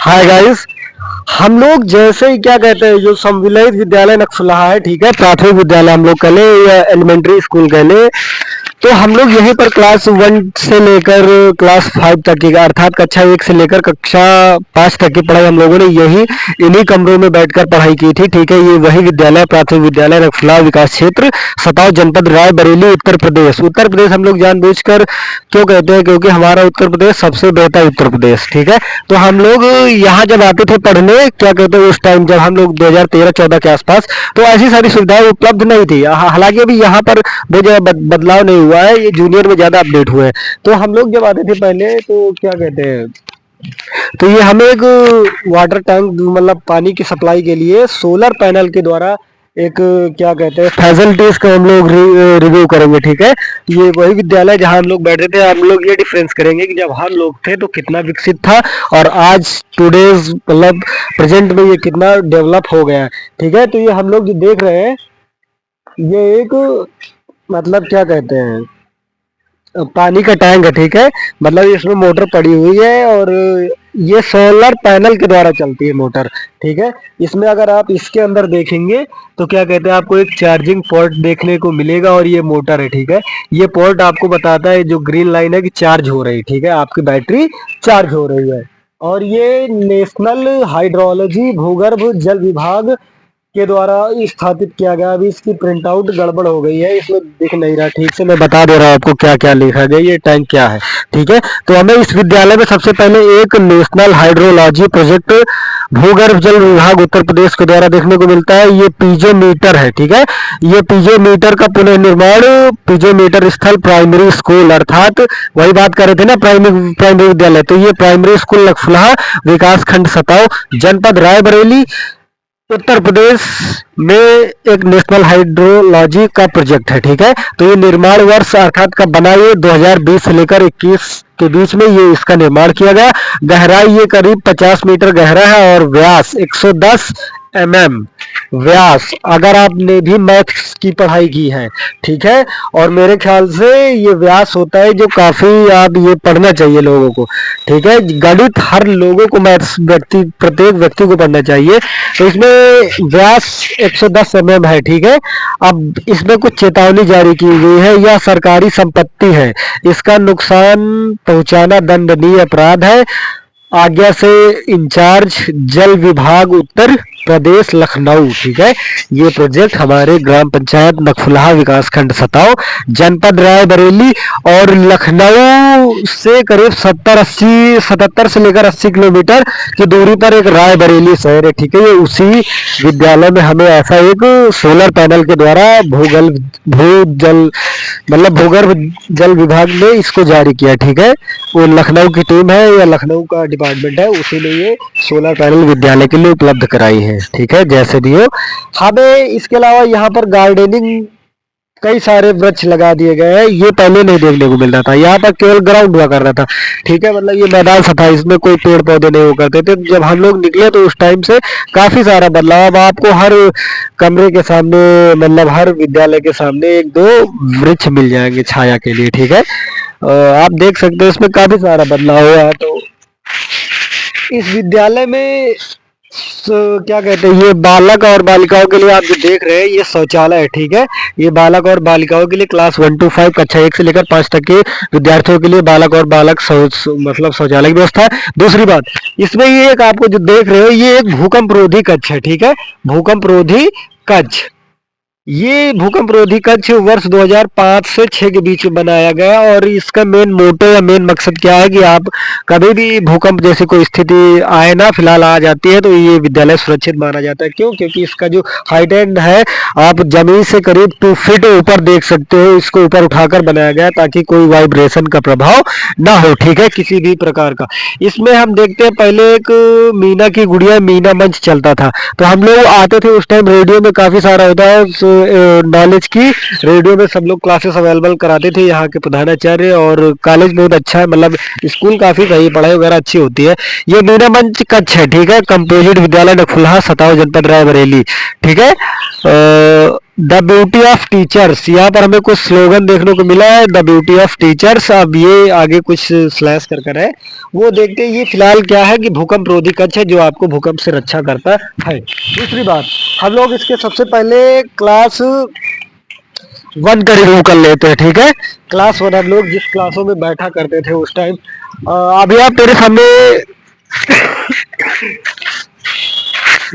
Hi guys. हम लोग जैसे ही क्या कहते हैं जो संविलित विद्यालय नक्सलहा है, ठीक है, प्राथमिक विद्यालय हम लोग कह ले या एलिमेंट्री स्कूल कह ले, तो हम लोग यहीं पर क्लास 1 से लेकर क्लास 5 तक की अर्थात कक्षा 1 से लेकर कक्षा 5 तक की पढ़ाई हम लोगों ने यही इन्हीं कमरों में बैठकर पढ़ाई की थी, ठीक है। ये वही विद्यालय प्राथमिक विद्यालय नक्सलहा विकास क्षेत्र सताव जनपद रायबरेली उत्तर प्रदेश। उत्तर प्रदेश हम लोग जानबूझकर क्यों कहते हैं, क्योंकि हमारा उत्तर प्रदेश सबसे बेहतर उत्तर प्रदेश, ठीक है। तो हम लोग यहाँ जब आते थे पढ़ने, क्या कहते हैं, उस टाइम जब हम लोग 2013-14 के आसपास, तो ऐसी सारी सुविधाएं उपलब्ध नहीं थी। हालांकि अभी यहाँ पर बहुत ज़्यादा बदलाव नहीं हुआ है, ये जूनियर में ज़्यादा अपडेट हुए हैं। तो हम लोग जब आते थे पहले, तो क्या कहते हैं, तो ये हमें एक वाटर टैंक मतलब पानी की सप्लाई के लिए सोलर पैनल के द्वारा एक क्या कहते हैं फैसिलिटीज को हम लोग रिव्यू करेंगे, ठीक है। ये वही विद्यालय जहां हम लोग बैठे थे, हम लोग ये डिफरेंस करेंगे कि जब हम लोग थे तो कितना विकसित था और आज टुडेज मतलब प्रेजेंट में ये कितना डेवलप हो गया है, ठीक है। तो ये हम लोग जो देख रहे हैं, ये एक मतलब क्या कहते हैं पानी का टैंक है, ठीक है। मतलब इसमें मोटर पड़ी हुई है और ये सोलर पैनल के द्वारा चलती है मोटर, ठीक है। इसमें अगर आप इसके अंदर देखेंगे तो क्या कहते हैं आपको एक चार्जिंग पोर्ट देखने को मिलेगा और ये मोटर है, ठीक है। ये पोर्ट आपको बताता है जो ग्रीन लाइन है कि चार्ज हो रही, ठीक है, आपकी बैटरी चार्ज हो रही है। और ये नेशनल हाइड्रोलॉजी भूगर्भ जल विभाग के द्वारा स्थापित किया गया। अभी इसकी प्रिंट आउट गड़बड़ हो गई है, इसमें दिख नहीं रहा ठीक से। मैं बता दे रहा हूँ आपको क्या क्या लिखा गया, ये टैंक क्या है, ठीक है। तो हमें इस विद्यालय में सबसे पहले एक नेशनल हाइड्रोलॉजी प्रोजेक्ट भूगर्भ जल विभाग उत्तर प्रदेश के द्वारा देखने को मिलता है। ये पीजो मीटर है, ठीक है। ये पीजो मीटर का पुनर्निर्माण पीजो मीटर स्थल प्राइमरी स्कूल, अर्थात वही बात कर रहे थे ना, प्राइमरी विद्यालय, तो ये प्राइमरी स्कूल नक्सलहा विकास खंड सताव जनपद रायबरेली उत्तर प्रदेश में एक नेशनल हाइड्रोलॉजी का प्रोजेक्ट है, ठीक है। तो ये निर्माण वर्ष अर्थात कब बना, ये 2020 से लेकर 21 के बीच में ये इसका निर्माण किया गया। गहराई ये करीब 50 मीटर गहरा है और व्यास 110 mm व्यास, अगर आपने भी मैथ्स की पढ़ाई की है, ठीक है। और मेरे ख्याल से ये व्यास होता है जो काफी आप ये पढ़ना चाहिए लोगों को, ठीक है। गणित हर लोगों को मैथ्स प्रत्येक व्यक्ति को पढ़ना चाहिए। तो इसमें व्यास 110 mm है, ठीक है। अब इसमें कुछ चेतावनी जारी की गई है, यह सरकारी संपत्ति है, इसका नुकसान पहुंचाना दंडनीय अपराध है। आज्ञा से इंचार्ज जल विभाग उत्तर प्रदेश लखनऊ, ठीक है। ये प्रोजेक्ट हमारे ग्राम पंचायत नक्सलहा विकास खंड सताव जनपद रायबरेली और लखनऊ से करीब 77 से लेकर 80 किलोमीटर की दूरी पर एक रायबरेली शहर है, ठीक है। ये उसी विद्यालय में हमें ऐसा एक सोलर पैनल के द्वारा भूगर्भ जल विभाग ने इसको जारी किया, ठीक है। वो लखनऊ की टीम है या लखनऊ का डिपार्टमेंट है, उसी ने ये सोलर पैनल विद्यालय के लिए उपलब्ध कराई है, ठीक है। जैसे भी हो, हमें इसके अलावा यहाँ पर गार्डनिंग कई सारे वृक्ष लगा दिए गए हैं, ये पहले नहीं देखने को मिल रहा था। यहाँ पर केवल ग्राउंड हुआ कर रहा था, ठीक है। मतलब ये मैदान सा था, इसमें कोई पेड़ पौधे नहीं हुआ करते थे। जब हम लोग निकले तो उस टाइम से काफी सारा बदलाव। अब आपको हर कमरे के सामने मतलब हर विद्यालय के सामने एक दो वृक्ष मिल जाएंगे छाया के लिए, ठीक है। आप देख सकते हैं इसमें काफी सारा बदलाव हुआ है। तो इस विद्यालय में क्या कहते हैं, ये बालक और बालिकाओं के लिए आप जो देख रहे हैं ये शौचालय है, ठीक है। ये बालक और बालिकाओं के लिए क्लास 1 to 5 कक्षा 1 से लेकर 5 तक के विद्यार्थियों के लिए बालक और बालक मतलब शौचालय की व्यवस्था है। दूसरी बात, इसमें ये एक आपको जो देख रहे हो ये एक भूकंप रोधी कक्ष है, ठीक है। भूकंप रोधी कक्ष, ये भूकंप रोधी कक्ष वर्ष 2005 से 6 के बीच में बनाया गया और इसका मेन मोटो या मेन मकसद क्या है कि आप कभी भी भूकंप जैसी कोई स्थिति आए ना, फिलहाल आ जाती है, तो ये विद्यालय सुरक्षित माना जाता है। क्यों? क्योंकि इसका जो हाइट एंड है आप जमीन से करीब 2 फीट ऊपर देख सकते हो। इसको ऊपर उठाकर बनाया गया ताकि कोई वाइब्रेशन का प्रभाव ना हो, ठीक है, किसी भी प्रकार का। इसमें हम देखते हैं पहले एक मीना की गुड़िया मीना मंच चलता था, तो हम लोग आते थे उस टाइम, रेडियो में काफी सारा होता है नॉलेज की, रेडियो में सब लोग क्लासेस अवेलेबल कराते थे यहाँ के प्रधानाचार्य। और कॉलेज बहुत अच्छा है, मतलब स्कूल काफी सही, पढ़ाई वगैरह अच्छी होती है। ये मीना मंच कक्ष है, ठीक है। कंपोजिट विद्यालय नक्सलहा सताव जनपद रायबरेली, ठीक है। द ब्यूटी ऑफ टीचर्स, यहाँ पर हमें कुछ स्लोगन देखने को मिला है, द ब्यूटी ऑफ टीचर्स। अब ये आगे कुछ स्लैश कर कर है, वो देखते हैं। ये फिलहाल क्या है कि भूकंप रोधी कवच है जो आपको भूकंप से रक्षा करता है। दूसरी बात, हम लोग इसके सबसे पहले क्लास 1 का रिव्यू कर लेते हैं, ठीक है। क्लास 1 हम लोग जिस क्लासों में बैठा करते थे उस टाइम, अभी आप मेरे सामने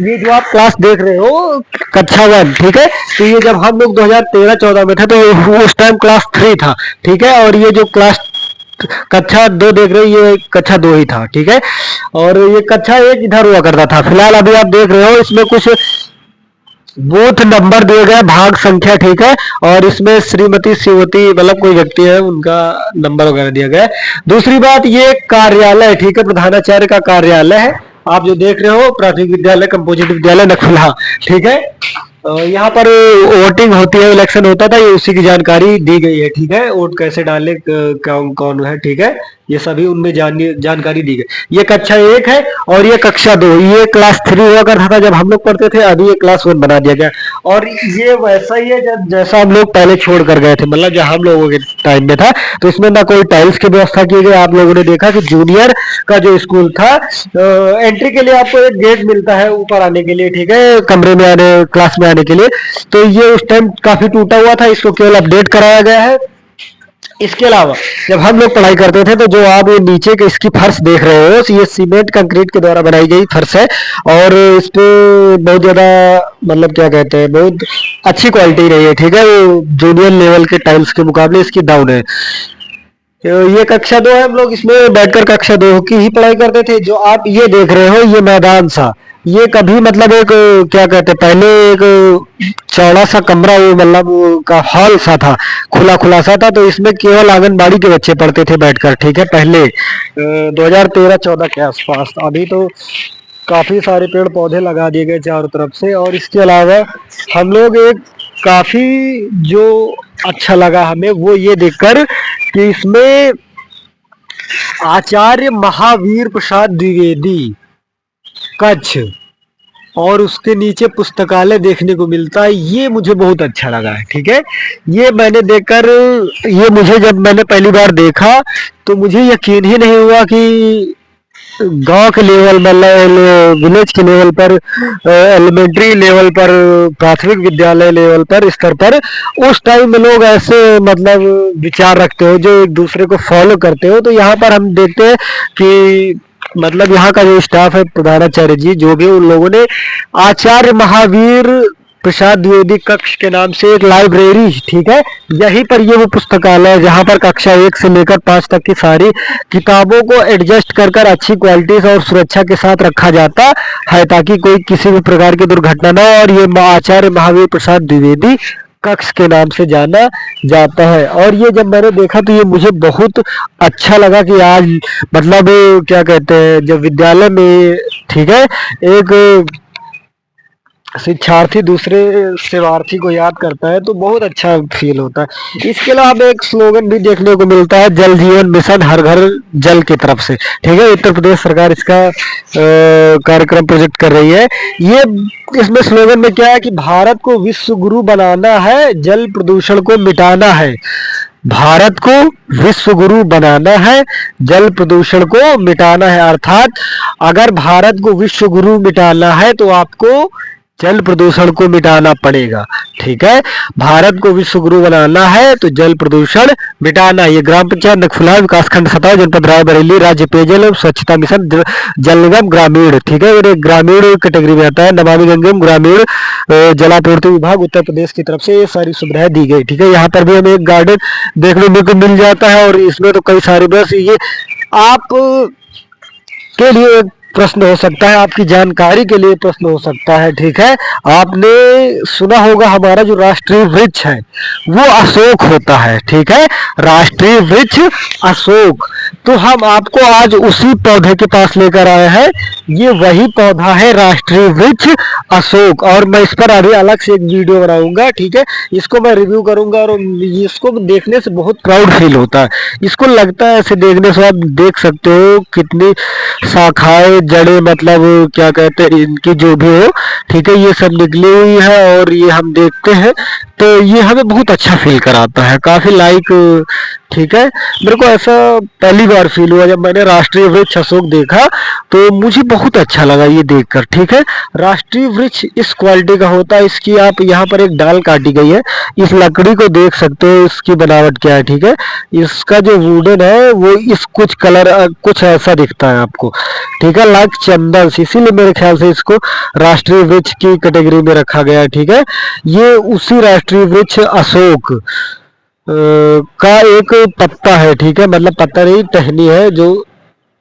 ये जो आप क्लास देख रहे हो कक्षा 1, ठीक है। तो ये जब हम लोग 2013-14 में थे तो ये उस टाइम क्लास 3 था, ठीक है। और ये जो क्लास कक्षा 2 देख रहे हो ये कक्षा 2 ही था, ठीक है। और ये कक्षा 1 इधर हुआ करता था। फिलहाल अभी आप देख रहे हो इसमें कुछ बूथ नंबर दिए गए, भाग संख्या, ठीक है। और इसमें श्रीमती शिवती मतलब कोई व्यक्ति है उनका नंबर वगैरह दिया गया है। दूसरी बात, ये कार्यालय, ठीक है, प्रधानाचार्य का कार्यालय है। आप जो देख रहे हो प्राथमिक विद्यालय कंपोजिट विद्यालय नखुल्हा, ठीक है। यहाँ पर वोटिंग होती है, इलेक्शन होता था, ये उसी की जानकारी दी गई है, ठीक है। वोट कैसे डाले, कौन कौन है, ठीक है, ये सभी उनमें जानकारी दी गई। ये कक्षा 1 है और ये कक्षा 2, ये क्लास 3 हुआ करता था जब हम लोग पढ़ते थे, अभी ये क्लास 1 बना दिया गया। और ये वैसा ही है जैसा हम लोग पहले छोड़ कर गए थे, मतलब जब हम लोगों के टाइम में था तो इसमें ना कोई टाइल्स की व्यवस्था की गई। आप लोगों ने देखा कि जूनियर का जो स्कूल था, एंट्री के लिए आपको एक गेट मिलता है ऊपर आने के लिए, ठीक है, कमरे में आने, क्लास में आने के लिए। तो ये उस टाइम काफी टूटा हुआ था, इसको केवल अपडेट कराया गया है। इसके अलावा जब हम लोग पढ़ाई करते थे तो जो आप ये नीचे के इसकी फर्श देख रहे हो, ये सीमेंट कंक्रीट के द्वारा बनाई गई फर्श है। और इस पे बहुत ज्यादा मतलब क्या कहते हैं, बहुत अच्छी क्वालिटी रही है, ठीक है। वो जूनियर लेवल के टाइल्स के मुकाबले इसकी डाउन है। ये कक्षा 2 है, हम लोग इसमें बैठकर कक्षा 2 की ही पढ़ाई करते थे। जो आप ये देख रहे हो ये मैदान सा, ये कभी मतलब एक क्या कहते हैं, पहले एक चौड़ा सा कमरा, वो मतलब का हॉल सा था, खुला खुला सा था। तो इसमें केवल आंगनबाड़ी के बच्चे पढ़ते थे बैठकर, ठीक है, पहले 2013-14 के आसपास। अभी तो काफी सारे पेड़ पौधे लगा दिए गए चारों तरफ से। और इसके अलावा हम लोग एक काफी जो अच्छा लगा हमें वो ये देखकर कि इसमें आचार्य महावीर प्रसाद द्विवेदी कच्छ और उसके नीचे पुस्तकालय देखने को मिलता है। ये मुझे बहुत अच्छा लगा है, ठीक है। ये मैंने देखकर, ये मुझे जब मैंने पहली बार देखा तो मुझे यकीन ही नहीं हुआ कि गांव के लेवल मतलब विलेज के लेवल पर, एलिमेंट्री लेवल पर, प्राथमिक विद्यालय लेवल पर, स्तर पर उस टाइम में लोग ऐसे मतलब विचार रखते हो जो एक दूसरे को फॉलो करते हो। तो यहाँ पर हम देखते हैं कि मतलब यहाँ का जो स्टाफ है, प्रधानाचार्य जी जो भी, उन लोगों ने आचार्य महावीर प्रसाद द्विवेदी कक्ष के नाम से एक लाइब्रेरी, ठीक है, यहीं पर ये वो पुस्तकालय है जहां पर कक्षा 1 से लेकर 5 तक की सारी किताबों को एडजस्ट कर कर अच्छी क्वालिटी और सुरक्षा के साथ रखा जाता है ताकि कोई किसी भी प्रकार की दुर्घटना न हो। और ये आचार्य महावीर प्रसाद द्विवेदी कक्ष के नाम से जाना जाता है। और ये जब मैंने देखा तो ये मुझे बहुत अच्छा लगा कि आज मतलब क्या कहते हैं, जब विद्यालय में, ठीक है, एक शिक्षार्थी दूसरे शिक्षार्थी को याद करता है तो बहुत अच्छा फील होता है। इसके अलावा हमें एक स्लोगन भी देखने को मिलता है, जल जीवन मिशन हर घर जल की तरफ से, ठीक है। उत्तर प्रदेश सरकार इसका कार्यक्रम प्रोजेक्ट कर रही है। ये इसमें स्लोगन में क्या है कि भारत को विश्व गुरु बनाना है, जल प्रदूषण को मिटाना है। भारत को विश्व गुरु बनाना है, जल प्रदूषण को मिटाना है। अर्थात अगर भारत को विश्व गुरु मिटाना है तो आपको जल प्रदूषण को मिटाना पड़ेगा, ठीक है। भारत को विश्व गुरु बनाना है तो जल प्रदूषण मिटाना। ये ग्राम पंचायत नखुल्हा विकासखंड सतह जनपद रायबरेली राज्य पेयजल एवं स्वच्छता मिशन जल निगम ग्रामीण, ठीक है, ये ग्रामीण कैटेगरी में आता है। नमामि गंगे ग्रामीण जलापूर्ति विभाग उत्तर प्रदेश की तरफ से ये सारी सुविधाएं दी गई, ठीक है। यहाँ पर भी हमें एक गार्डन देखने को मिल जाता है और इसमें तो कई सारे, बस ये आप के लिए प्रश्न हो सकता है, आपकी जानकारी के लिए प्रश्न हो सकता है, ठीक है। आपने सुना होगा हमारा जो राष्ट्रीय वृक्ष है वो अशोक होता है, ठीक है, राष्ट्रीय वृक्ष अशोक। तो हम आपको आज उसी पौधे के पास लेकर आए हैं। ये वही पौधा है राष्ट्रीय वृक्ष अशोक। और मैं इस पर अभी अलग से एक वीडियो बनाऊंगा, ठीक है, इसको मैं रिव्यू करूंगा। और इसको देखने से बहुत प्राउड फील होता है। इसको लगता है ऐसे देखने से, आप देख सकते हो कितनी शाखाएं, जड़ें मतलब क्या कहते हैं इनकी जो भी हो, ठीक है, ये सब निकली हुई है और ये हम देखते हैं तो ये हमें बहुत अच्छा फील कराता है, काफी लाइक, ठीक है। मेरे को ऐसा पहली बार फील हुआ जब मैंने राष्ट्रीय वृक्ष अशोक देखा, तो मुझे बहुत अच्छा लगा ये देखकर, ठीक है। राष्ट्रीय वृक्ष इस क्वालिटी का होता है, इसकी आप यहाँ पर एक डाल काटी गई है, इस लकड़ी को देख सकते हो इसकी बनावट क्या है, ठीक है। इसका जो वुडन है वो इस कुछ कलर कुछ ऐसा दिखता है आपको, ठीक है, लाइक चंदन, इसीलिए मेरे ख्याल से इसको राष्ट्रीय वृक्ष की कैटेगरी में रखा गया है, ठीक है। ये उसी राष्ट्रीय वृक्ष अशोक का एक पत्ता है, ठीक है, मतलब पत्ता नहीं टहनी है जो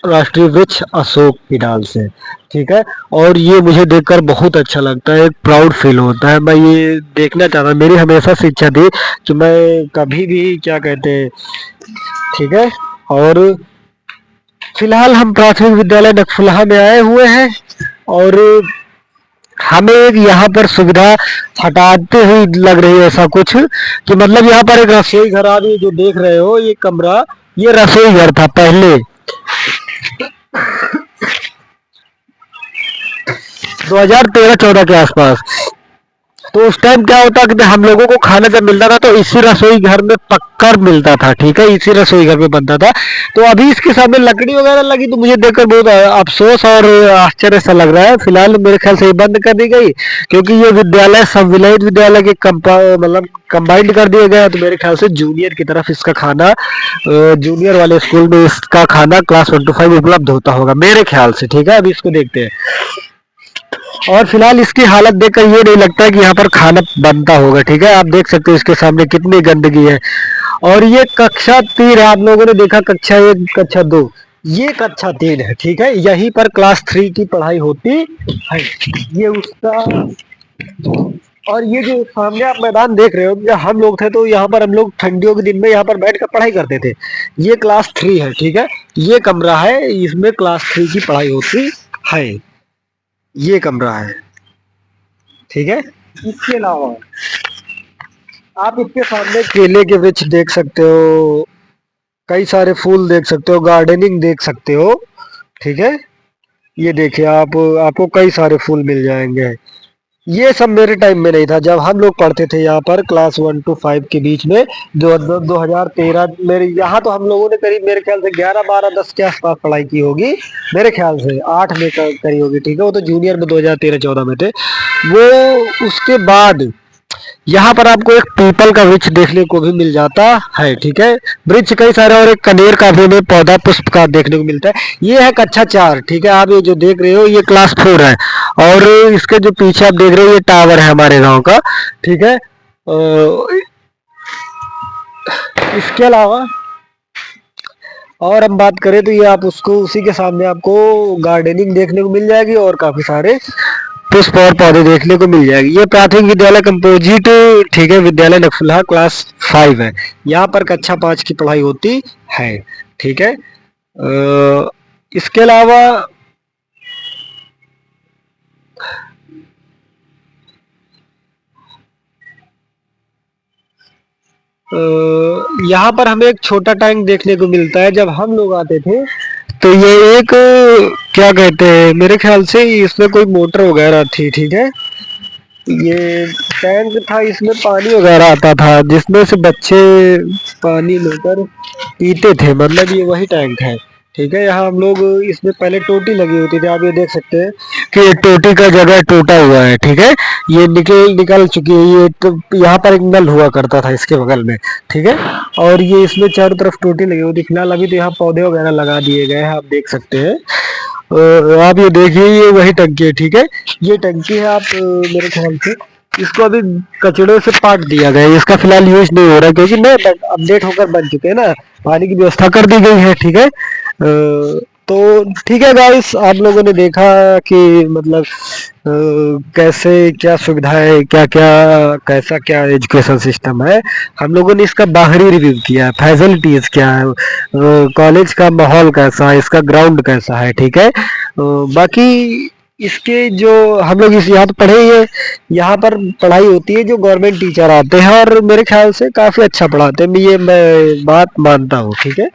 राष्ट्रीय वृक्ष अशोक की डाल से, ठीक है। और ये मुझे देखकर बहुत अच्छा लगता है, एक प्राउड फील होता है, मैं ये देखना चाहता हूँ, मेरी हमेशा से इच्छा थी कि मैं कभी भी क्या कहते हैं, ठीक है। और फिलहाल हम प्राथमिक विद्यालय नखफुलहा में आए हुए हैं और हमें एक यहाँ पर सुविधा हटाते हुए लग रही है ऐसा कुछ कि मतलब यहाँ पर एक रसोई घर, आप ये जो देख रहे हो ये कमरा, ये रसोई घर था पहले 2013-14 के आसपास। तो उस टाइम क्या होता कि हम लोगों को खाना जब मिलता था तो इसी रसोई घर में पककर मिलता था, ठीक है, इसी रसोई घर में बनता था। तो अभी इसके सामने लकड़ी वगैरह लगी तो मुझे देखकर बहुत अफसोस और आश्चर्य सा लग रहा है। फिलहाल मेरे ख्याल से ये बंद कर दी गई क्योंकि ये विद्यालय संविलियत विद्यालय के मतलब कंबाइंड कर दिया गया, तो मेरे ख्याल से जूनियर की तरफ इसका खाना जूनियर वाले स्कूल में इसका खाना क्लास 1 to 5 उपलब्ध होता होगा मेरे ख्याल से, ठीक है। अभी इसको देखते हैं और फिलहाल इसकी हालत देखकर ये नहीं लगता है कि यहाँ पर खाना बनता होगा, ठीक है। आप देख सकते हो इसके सामने कितनी गंदगी है। और ये कक्षा 3 है, आप लोगों ने देखा कक्षा 1 कक्षा 2, ये कक्षा 3 है, ठीक है, यहीं पर क्लास 3 की पढ़ाई होती है, ये उसका। और ये जो सामने आप मैदान देख रहे हो, जब हम लोग थे तो यहाँ पर हम लोग ठंडियों के दिन में यहाँ पर बैठ कर पढ़ाई करते थे। ये क्लास 3 है, ठीक है, ये कमरा है, इसमें क्लास 3 की पढ़ाई होती है, ये कमरा है, ठीक है। इसके अलावा आप इसके सामने केले के वृक्ष देख सकते हो, कई सारे फूल देख सकते हो, गार्डनिंग देख सकते हो, ठीक है। ये देखिए आप, आपको कई सारे फूल मिल जाएंगे। ये सब मेरे टाइम में नहीं था, जब हम लोग पढ़ते थे यहाँ पर क्लास 1 to 5 के बीच में, जो 2013 मेरे यहाँ, तो हम लोगों ने करीब मेरे ख्याल से 11 12 10 के आसपास पढ़ाई की होगी, मेरे ख्याल से 8 में करी होगी, ठीक है। वो तो जूनियर में 2013-14 में थे वो। उसके बाद यहाँ पर आपको एक पीपल का वृक्ष देखने को भी मिल जाता है, ठीक है, वृक्ष कई सारे, और एक कनेर का भी हमें पौधा पुष्प का देखने को मिलता है। ये है कक्षा 4, ठीक है, आप ये जो देख रहे हो ये क्लास 4 है। और इसके जो पीछे आप देख रहे हो ये टावर है हमारे गांव का, ठीक है। इसके अलावा और हम बात करें तो ये आप उसको उसी के सामने आपको गार्डनिंग देखने को मिल जाएगी और काफी सारे पुष्प और पौधे देखने को मिल जाएगी। ये प्राथमिक विद्यालय कंपोजिट, ठीक है, विद्यालय नखफुलहा क्लास 5 है, यहाँ पर कक्षा 5 की पढ़ाई होती है, ठीक है। इसके अलावा यहाँ पर हमें एक छोटा टैंक देखने को मिलता है, जब हम लोग आते थे तो ये एक क्या कहते हैं, मेरे ख्याल से इसमें कोई मोटर वगैरह थी, ठीक है। ये टैंक था, इसमें पानी वगैरह आता था जिसमें से बच्चे पानी लेकर पीते थे, मतलब ये वही टैंक है, ठीक है। यहाँ हम लोग, इसमें पहले टोटी लगी होती थी, आप ये देख सकते हैं कि ये टोटी का जगह टूटा हुआ है, ठीक है, ये निकल चुकी है। ये तो यहाँ पर एक नल हुआ करता था इसके बगल में, ठीक है। और ये इसमें चारों तरफ टोटी लगी हुई थी। फिलहाल अभी तो यहाँ पौधे वगैरह लगा दिए गए हैं, आप देख सकते हैं। आप ये देखिए ये वही टंकी है, ठीक है, ये टंकी है। आप मेरे ख्याल से इसको अभी कचड़े से पाट दिया गया है, इसका फिलहाल यूज नहीं हो रहा है क्योंकि नए अपडेट होकर बन चुके हैं ना, पानी की व्यवस्था कर दी गई है, ठीक है। तो ठीक है गाइस, आप लोगों ने देखा कि मतलब कैसे क्या सुविधाएं, क्या क्या कैसा क्या एजुकेशन सिस्टम है। हम लोगों ने इसका बाहरी रिव्यू किया, फैसिलिटीज क्या है, कॉलेज का माहौल कैसा है, इसका ग्राउंड कैसा है, ठीक है। बाकी इसके जो हम लोग इस यहाँ तो पढ़े ही है, यहाँ पर पढ़ाई होती है, जो गवर्नमेंट टीचर आते हैं और मेरे ख्याल से काफी अच्छा पढ़ाते हैं, ये मैं बात मानता हूँ, ठीक है।